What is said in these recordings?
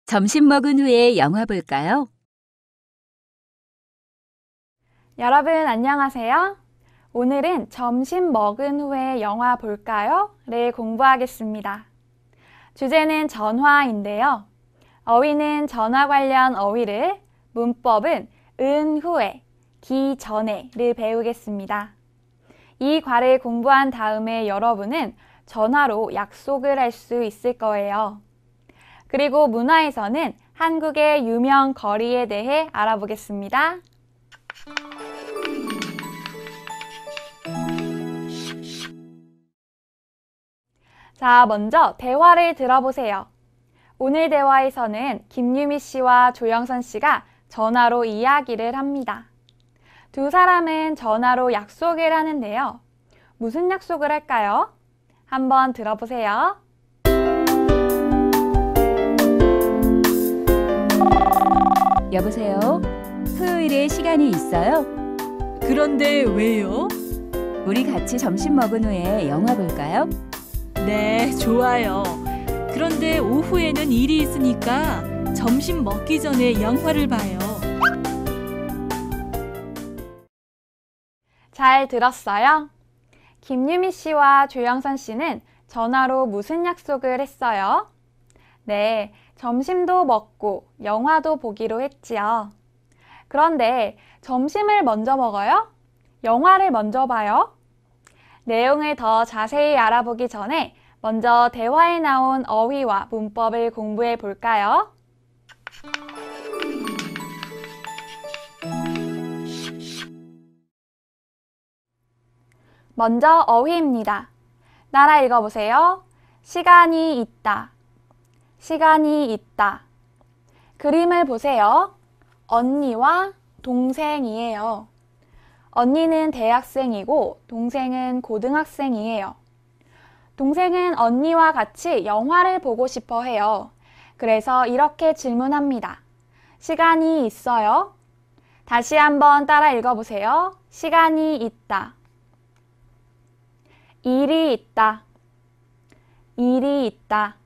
점심 먹은 후에 영화 볼까요? 여러분 안녕하세요. 오늘은 점심 먹은 후에 영화 볼까요? 를 공부하겠습니다. 주제는 전화인데요. 어휘는 전화 관련 어휘를, 문법은 은 후에, 기 전에를 배우겠습니다. 이 과를 공부한 다음에 여러분은 전화로 약속을 할 수 있을 거예요. 그리고 문화에서는 한국의 유명 거리에 대해 알아보겠습니다. 자, 먼저 대화를 들어보세요. 오늘 대화에서는 김유미 씨와 조영선 씨가 전화로 이야기를 합니다. 두 사람은 전화로 약속을 하는데요. 무슨 약속을 할까요? 한번 들어보세요. 여보세요? 토요일에 시간이 있어요? 그런데 왜요? 우리 같이 점심 먹은 후에 영화 볼까요? 네, 좋아요. 그런데 오후에는 일이 있으니까 점심 먹기 전에 영화를 봐요. 잘 들었어요? 김유미 씨와 조영선 씨는 전화로 무슨 약속을 했어요? 네, 점심도 먹고 영화도 보기로 했지요. 그런데 점심을 먼저 먹어요? 영화를 먼저 봐요? 내용을 더 자세히 알아보기 전에 먼저 대화에 나온 어휘와 문법을 공부해 볼까요? 먼저 어휘입니다. 따라 읽어보세요. 시간이 있다. 시간이 있다. 그림을 보세요. 언니와 동생이에요. 언니는 대학생이고 동생은 고등학생이에요. 동생은 언니와 같이 영화를 보고 싶어 해요. 그래서 이렇게 질문합니다. 시간이 있어요? 다시 한번 따라 읽어보세요. 시간이 있다. 일이 있다. 일이 있다.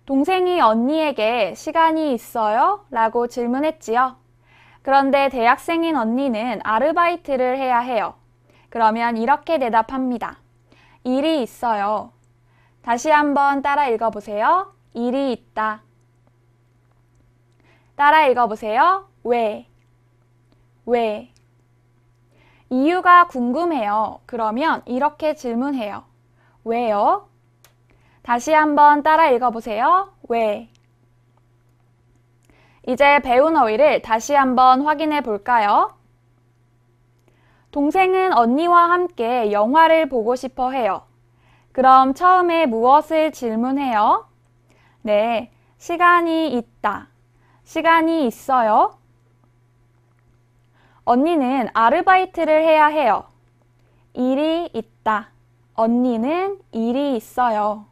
동생이 언니에게 시간이 있어요? 라고 질문했지요. 그런데 대학생인 언니는 아르바이트를 해야 해요. 그러면 이렇게 대답합니다. 일이 있어요. 다시 한번 따라 읽어보세요. 일이 있다. 따라 읽어보세요. 왜? 왜? 이유가 궁금해요. 그러면 이렇게 질문해요. 왜요? 다시 한번 따라 읽어보세요. 왜? 이제 배운 어휘를 다시 한번 확인해 볼까요? 동생은 언니와 함께 영화를 보고 싶어 해요. 그럼 처음에 무엇을 질문해요? 네, 시간이 있다. 시간이 있어요? 언니는 아르바이트를 해야 해요. 일이 있다. 언니는 일이 있어요.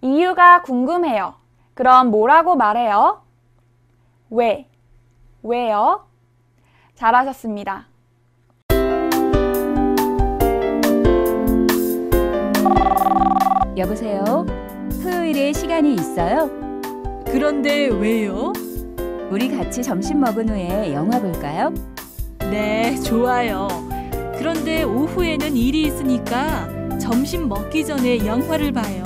이유가 궁금해요. 그럼 뭐라고 말해요? 왜? 왜요? 잘하셨습니다. 여보세요? 토요일에 시간이 있어요? 그런데 왜요? 우리 같이 점심 먹은 후에 영화 볼까요? 네, 좋아요. 그런데 오후에는 일이 있으니까 점심 먹기 전에 영화를 봐요.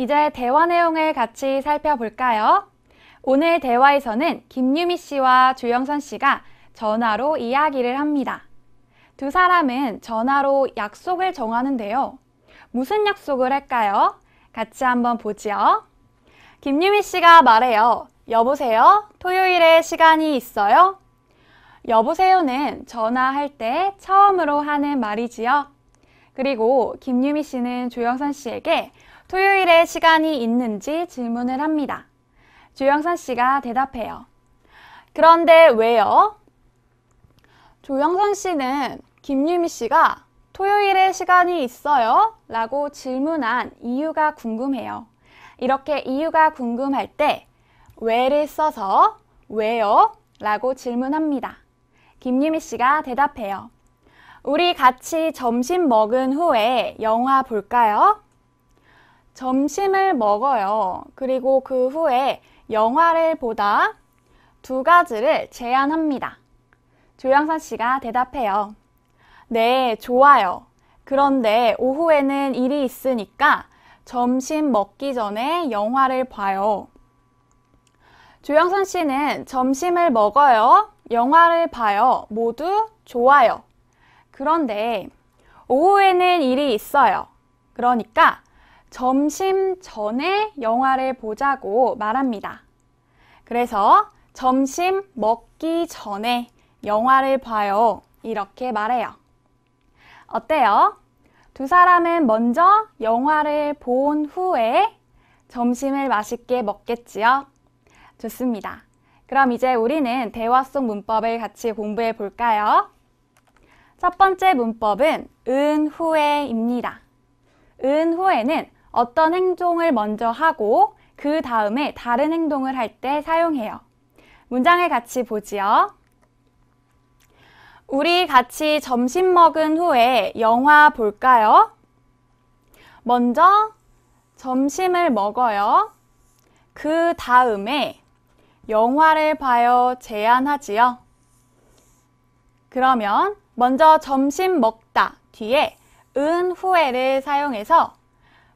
이제 대화 내용을 같이 살펴볼까요? 오늘 대화에서는 김유미 씨와 조영선 씨가 전화로 이야기를 합니다. 두 사람은 전화로 약속을 정하는데요. 무슨 약속을 할까요? 같이 한번 보죠. 김유미 씨가 말해요. 여보세요? 토요일에 시간이 있어요? 여보세요는 전화할 때 처음으로 하는 말이지요. 그리고 김유미 씨는 조영선 씨에게 토요일에 시간이 있는지 질문을 합니다. 조영선 씨가 대답해요. 그런데 왜요? 조영선 씨는 김유미 씨가 토요일에 시간이 있어요? 라고 질문한 이유가 궁금해요. 이렇게 이유가 궁금할 때 왜를 써서 왜요? 라고 질문합니다. 김유미 씨가 대답해요. 우리 같이 점심 먹은 후에 영화 볼까요? 점심을 먹어요. 그리고 그 후에 영화를 보다 두 가지를 제안합니다. 조영선 씨가 대답해요. 네, 좋아요. 그런데 오후에는 일이 있으니까 점심 먹기 전에 영화를 봐요. 조영선 씨는 점심을 먹어요, 영화를 봐요, 모두 좋아요. 그런데 오후에는 일이 있어요. 그러니까 점심 전에 영화를 보자고 말합니다. 그래서 점심 먹기 전에 영화를 봐요. 이렇게 말해요. 어때요? 두 사람은 먼저 영화를 본 후에 점심을 맛있게 먹겠지요? 좋습니다. 그럼 이제 우리는 대화 속 문법을 같이 공부해 볼까요? 첫 번째 문법은 은 후에입니다. 은 후에는 어떤 행동을 먼저 하고 그 다음에 다른 행동을 할 때 사용해요. 문장을 같이 보지요. 우리 같이 점심 먹은 후에 영화 볼까요? 먼저 점심을 먹어요. 그 다음에 영화를 봐요 제안하지요. 그러면 먼저 점심 먹다 뒤에 은 후에를 사용해서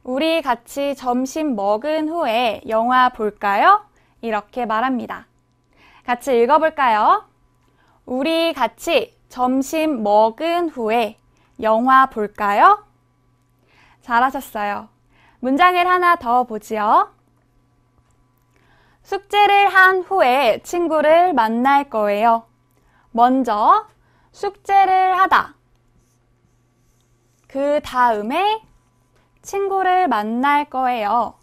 우리 같이 점심 먹은 후에 영화 볼까요? 이렇게 말합니다. 같이 읽어볼까요? 우리 같이 점심 먹은 후에 영화 볼까요? 잘하셨어요. 문장을 하나 더 보지요. 숙제를 한 후에 친구를 만날 거예요. 먼저 숙제를 하다. 그 다음에 친구를 만날 거예요.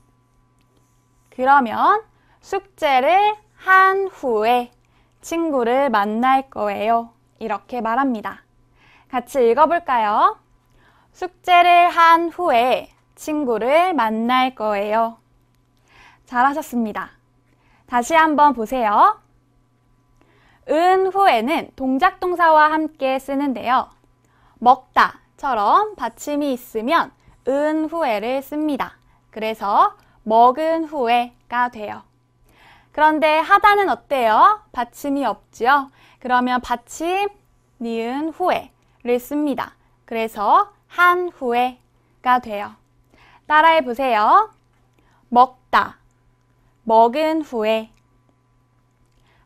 그러면 숙제를 한 후에 친구를 만날 거예요. 이렇게 말합니다. 같이 읽어볼까요? 숙제를 한 후에 친구를 만날 거예요. 잘하셨습니다. 다시 한번 보세요. 은 후에는 동작 동사와 함께 쓰는데요. 먹다처럼 받침이 있으면 은 후에를 씁니다. 그래서 먹은 후에가 돼요. 그런데 하다는 어때요? 받침이 없지요? 그러면 받침, 니은 후에를 씁니다. 그래서 한 후에가 돼요. 따라해 보세요. 먹다, 먹은 후에,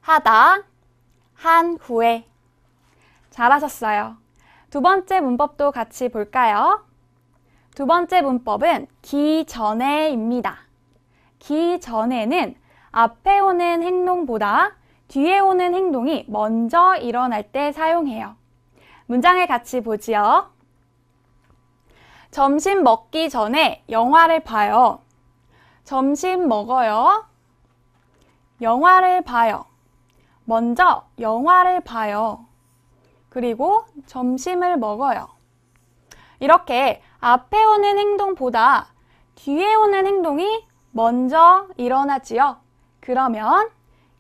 하다, 한 후에. 잘하셨어요. 두 번째 문법도 같이 볼까요? 두 번째 문법은 기 전에입니다. 기 전에는 앞에 오는 행동보다 뒤에 오는 행동이 먼저 일어날 때 사용해요. 문장을 같이 보지요. 점심 먹기 전에 영화를 봐요. 점심 먹어요. 영화를 봐요. 먼저 영화를 봐요. 그리고 점심을 먹어요. 이렇게 앞에 오는 행동보다 뒤에 오는 행동이 먼저 일어나지요. 그러면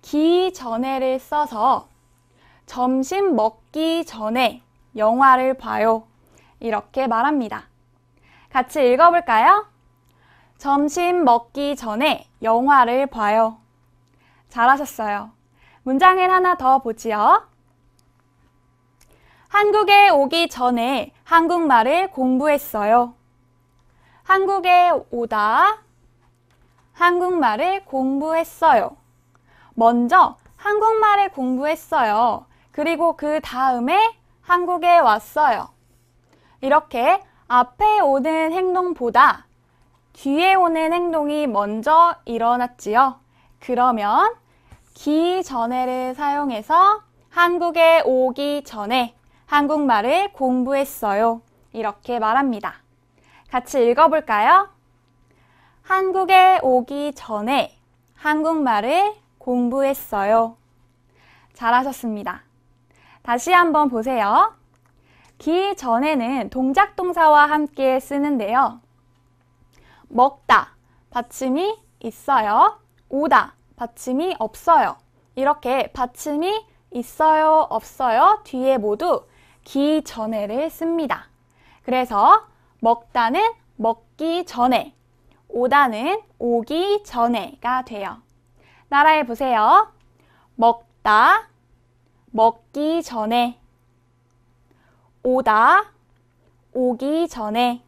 기 전에를 써서 점심 먹기 전에 영화를 봐요. 이렇게 말합니다. 같이 읽어볼까요? 점심 먹기 전에 영화를 봐요. 잘하셨어요. 문장을 하나 더 보지요. 한국에 오기 전에 한국말을 공부했어요. 한국에 오다 한국말을 공부했어요. 먼저 한국말을 공부했어요. 그리고 그 다음에 한국에 왔어요. 이렇게 앞에 오는 행동보다 뒤에 오는 행동이 먼저 일어났지요. 그러면 기 전에를 사용해서 한국에 오기 전에 한국말을 공부했어요. 이렇게 말합니다. 같이 읽어볼까요? 한국에 오기 전에 한국말을 공부했어요. 잘하셨습니다. 다시 한번 보세요. 기 전에는 동작 동사와 함께 쓰는데요. 먹다, 받침이 있어요. 오다, 받침이 없어요. 이렇게 받침이 있어요, 없어요, 뒤에 모두 기 전에를 씁니다. 그래서 먹다는 먹기 전에, 오다는 오기 전에가 돼요. 따라해 보세요. 먹다, 먹기 전에. 오다, 오기 전에.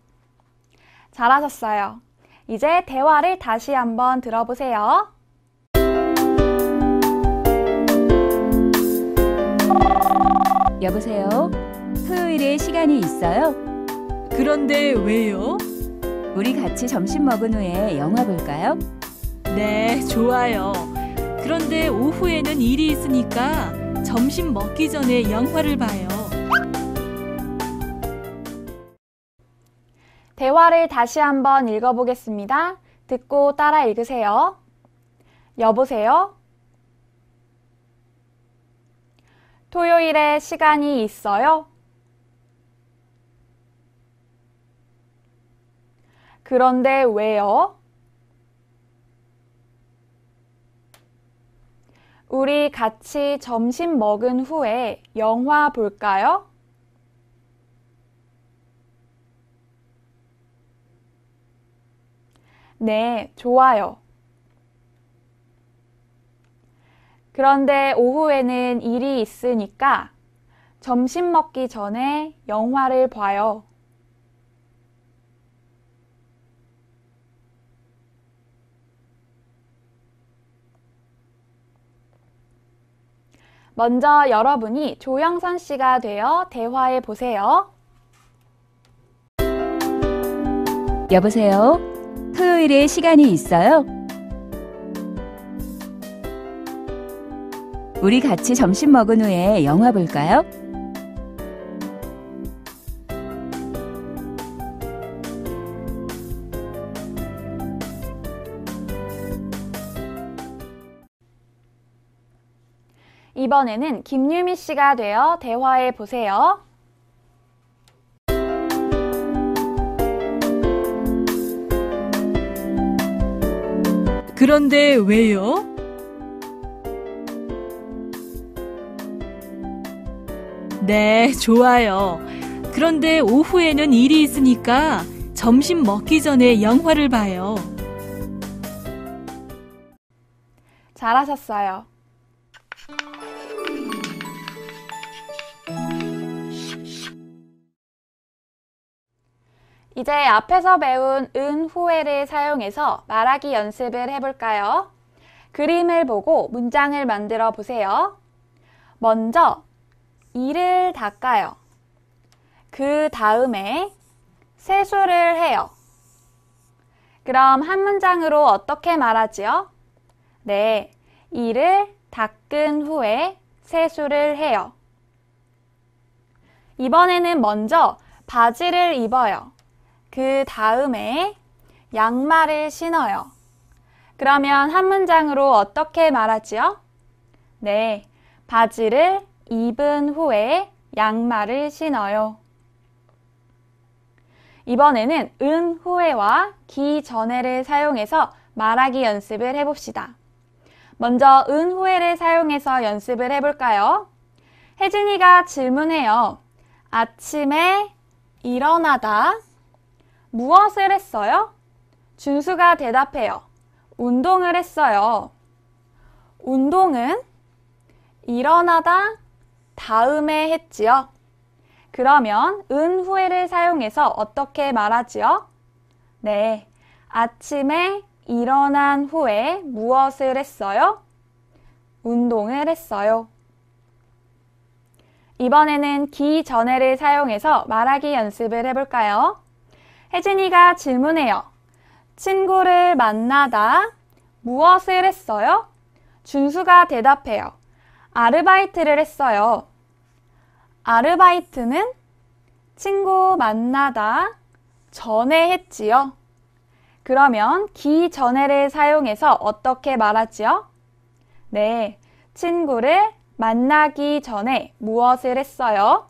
잘하셨어요. 이제 대화를 다시 한번 들어보세요. 여보세요? 토요일에 시간이 있어요? 그런데 왜요? 우리 같이 점심 먹은 후에 영화 볼까요? 네, 좋아요. 그런데 오후에는 일이 있으니까 점심 먹기 전에 영화를 봐요. 대화를 다시 한번 읽어보겠습니다. 듣고 따라 읽으세요. 여보세요? 토요일에 시간이 있어요? 그런데 왜요? 우리 같이 점심 먹은 후에 영화 볼까요? 네, 좋아요. 그런데 오후에는 일이 있으니까 점심 먹기 전에 영화를 봐요. 먼저 여러분이 조영선 씨가 되어 대화해 보세요. 여보세요? 토요일에 시간이 있어요? 우리 같이 점심 먹은 후에 영화 볼까요? 이번에는 김유미 씨가 되어 대화해 보세요. 그런데 왜요? 네, 좋아요. 그런데 오후에는 일이 있으니까 점심 먹기 전에 영화를 봐요. 잘하셨어요. 이제 앞에서 배운 은, 후에를 사용해서 말하기 연습을 해볼까요? 그림을 보고 문장을 만들어 보세요. 먼저 이를 닦아요. 그 다음에 세수를 해요. 그럼 한 문장으로 어떻게 말하지요? 네, 이를 닦은 후에 세수를 해요. 이번에는 먼저 바지를 입어요. 그 다음에 양말을 신어요. 그러면 한 문장으로 어떻게 말하지요? 네, 바지를 입은 후에 양말을 신어요. 이번에는 은 후에와 기 전에를 사용해서 말하기 연습을 해봅시다. 먼저 은 후에를 사용해서 연습을 해볼까요? 혜진이가 질문해요. 아침에 일어나다 무엇을 했어요? 준수가 대답해요. 운동을 했어요. 운동은 일어나다 다음에 했지요. 그러면 은 후에를 사용해서 어떻게 말하지요? 네, 아침에 일어난 후에 무엇을 했어요? 운동을 했어요. 이번에는 기 전에를 사용해서 말하기 연습을 해볼까요? 혜진이가 질문해요. 친구를 만나다 무엇을 했어요? 준수가 대답해요. 아르바이트를 했어요. 아르바이트는 친구 만나다 전에 했지요. 그러면 기 전에를 사용해서 어떻게 말하지요? 네, 친구를 만나기 전에 무엇을 했어요?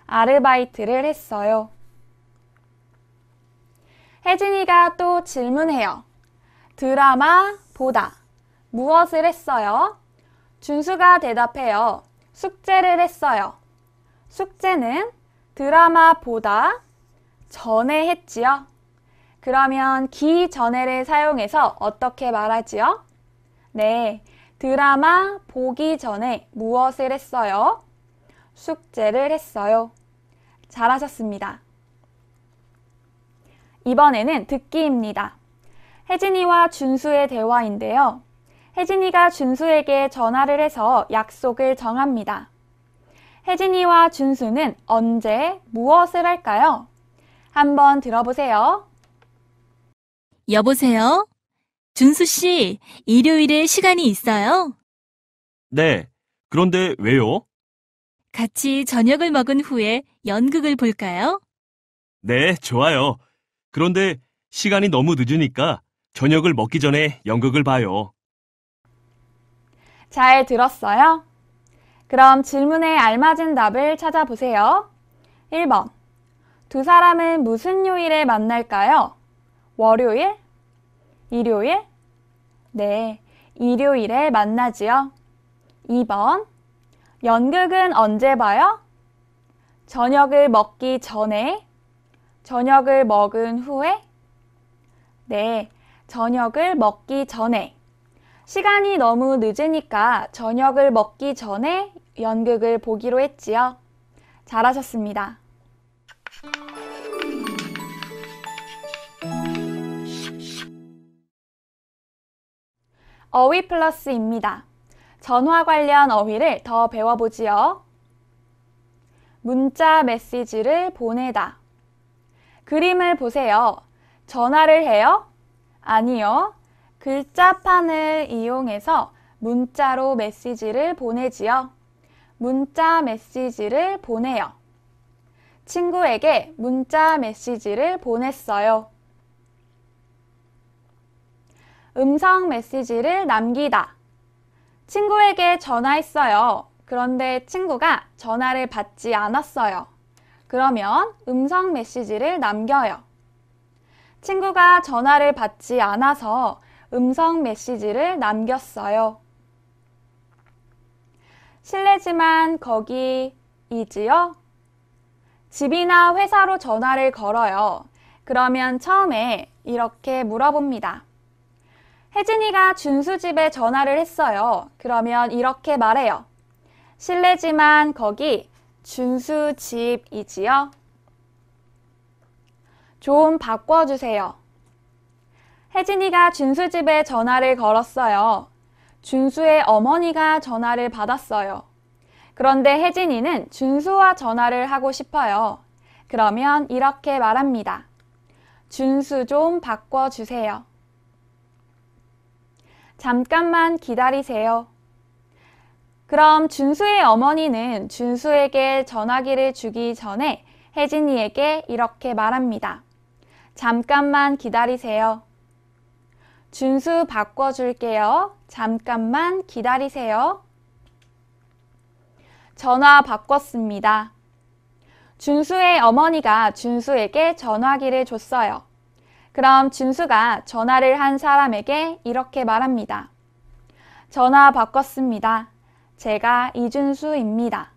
아르바이트를 했어요. 혜진이가 또 질문해요. 드라마 보다 무엇을 했어요? 준수가 대답해요. 숙제를 했어요. 숙제는 드라마 보다 전에 했지요. 그러면 기 전에를 사용해서 어떻게 말하지요? 네, 드라마 보기 전에 무엇을 했어요? 숙제를 했어요. 잘하셨습니다. 이번에는 듣기입니다. 혜진이와 준수의 대화인데요. 혜진이가 준수에게 전화를 해서 약속을 정합니다. 혜진이와 준수는 언제 무엇을 할까요? 한번 들어보세요. 여보세요? 준수 씨, 일요일에 시간이 있어요? 네. 그런데 왜요? 같이 저녁을 먹은 후에 연극을 볼까요? 네, 좋아요. 그런데 시간이 너무 늦으니까 저녁을 먹기 전에 연극을 봐요. 잘 들었어요? 그럼 질문에 알맞은 답을 찾아보세요. 1번. 두 사람은 무슨 요일에 만날까요? 월요일? 일요일? 네, 일요일에 만나지요. 2번. 연극은 언제 봐요? 저녁을 먹기 전에? 저녁을 먹은 후에? 네, 저녁을 먹기 전에. 시간이 너무 늦으니까 저녁을 먹기 전에 연극을 보기로 했지요. 잘하셨습니다. 어휘 플러스입니다. 전화 관련 어휘를 더 배워보지요. 문자 메시지를 보내다. 그림을 보세요. 전화를 해요? 아니요. 글자판을 이용해서 문자로 메시지를 보내지요. 문자 메시지를 보내요. 친구에게 문자 메시지를 보냈어요. 음성 메시지를 남기다. 친구에게 전화했어요. 그런데 친구가 전화를 받지 않았어요. 그러면 음성 메시지를 남겨요. 친구가 전화를 받지 않아서 음성 메시지를 남겼어요. 실례지만 거기이지요? 집이나 회사로 전화를 걸어요. 그러면 처음에 이렇게 물어봅니다. 혜진이가 준수 집에 전화를 했어요. 그러면 이렇게 말해요. 실례지만 거기 준수 집이지요? 좀 바꿔주세요. 혜진이가 준수 집에 전화를 걸었어요. 준수의 어머니가 전화를 받았어요. 그런데 혜진이는 준수와 전화를 하고 싶어요. 그러면 이렇게 말합니다. 준수 좀 바꿔주세요. 잠깐만 기다리세요. 그럼 준수의 어머니는 준수에게 전화기를 주기 전에 혜진이에게 이렇게 말합니다. 잠깐만 기다리세요. 준수 바꿔줄게요. 잠깐만 기다리세요. 전화 바꿨습니다. 준수의 어머니가 준수에게 전화기를 줬어요. 그럼 준수가 전화를 한 사람에게 이렇게 말합니다. 전화 바꿨습니다. 제가 이준수입니다.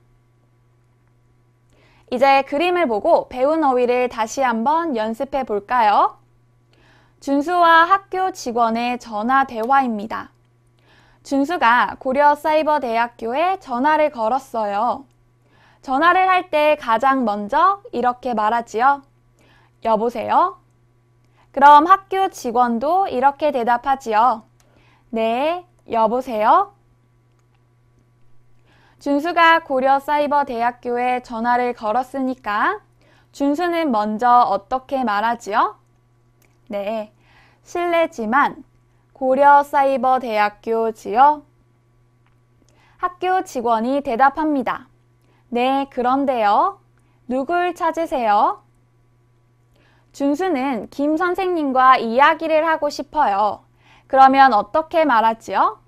이제 그림을 보고 배운 어휘를 다시 한번 연습해 볼까요? 준수와 학교 직원의 전화 대화입니다. 준수가 고려사이버대학교에 전화를 걸었어요. 전화를 할 때 가장 먼저 이렇게 말하지요. 여보세요? 그럼 학교 직원도 이렇게 대답하지요. 네, 여보세요? 준수가 고려사이버대학교에 전화를 걸었으니까 준수는 먼저 어떻게 말하지요? 네, 실례지만 고려사이버대학교지요? 학교 직원이 대답합니다. 네, 그런데요. 누굴 찾으세요? 준수는 김 선생님과 이야기를 하고 싶어요. 그러면 어떻게 말하지요?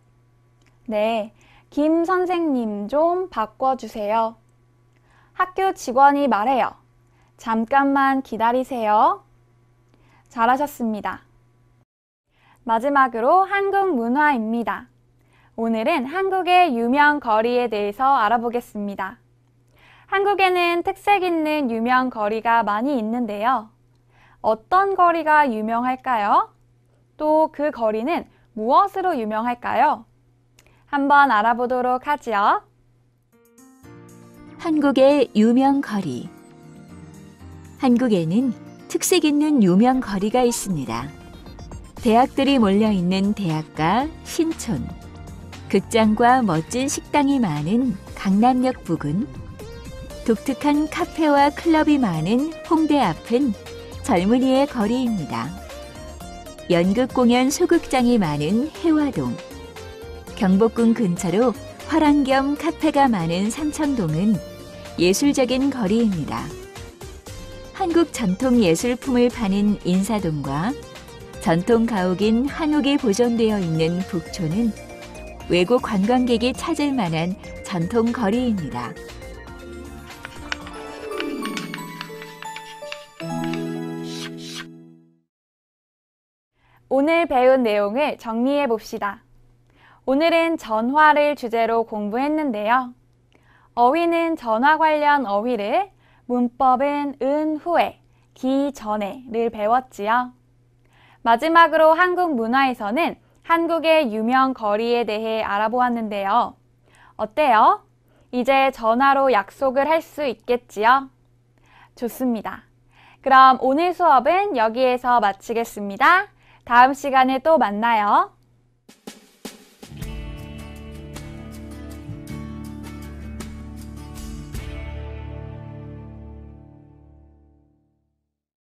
네, 김 선생님 좀 바꿔주세요. 학교 직원이 말해요. 잠깐만 기다리세요. 잘하셨습니다. 마지막으로 한국 문화입니다. 오늘은 한국의 유명 거리에 대해서 알아보겠습니다. 한국에는 특색 있는 유명 거리가 많이 있는데요. 어떤 거리가 유명할까요? 또 그 거리는 무엇으로 유명할까요? 한번 알아보도록 하지요. 한국의 유명 거리. 한국에는 특색 있는 유명 거리가 있습니다. 대학들이 몰려있는 대학가 신촌, 극장과 멋진 식당이 많은 강남역 부근, 독특한 카페와 클럽이 많은 홍대 앞은 젊은이의 거리입니다. 연극 공연 소극장이 많은 해화동, 경복궁 근처로 화랑 겸 카페가 많은 삼청동은 예술적인 거리입니다. 한국 전통 예술품을 파는 인사동과 전통 가옥인 한옥이 보존되어 있는 북촌은 외국 관광객이 찾을 만한 전통 거리입니다. 오늘 배운 내용을 정리해 봅시다. 오늘은 전화를 주제로 공부했는데요. 어휘는 전화 관련 어휘를, 문법은 은 후에, 기 전에를 배웠지요. 마지막으로 한국 문화에서는 한국의 유명 거리에 대해 알아보았는데요. 어때요? 이제 전화로 약속을 할 수 있겠지요? 좋습니다. 그럼 오늘 수업은 여기에서 마치겠습니다. 다음 시간에 또 만나요.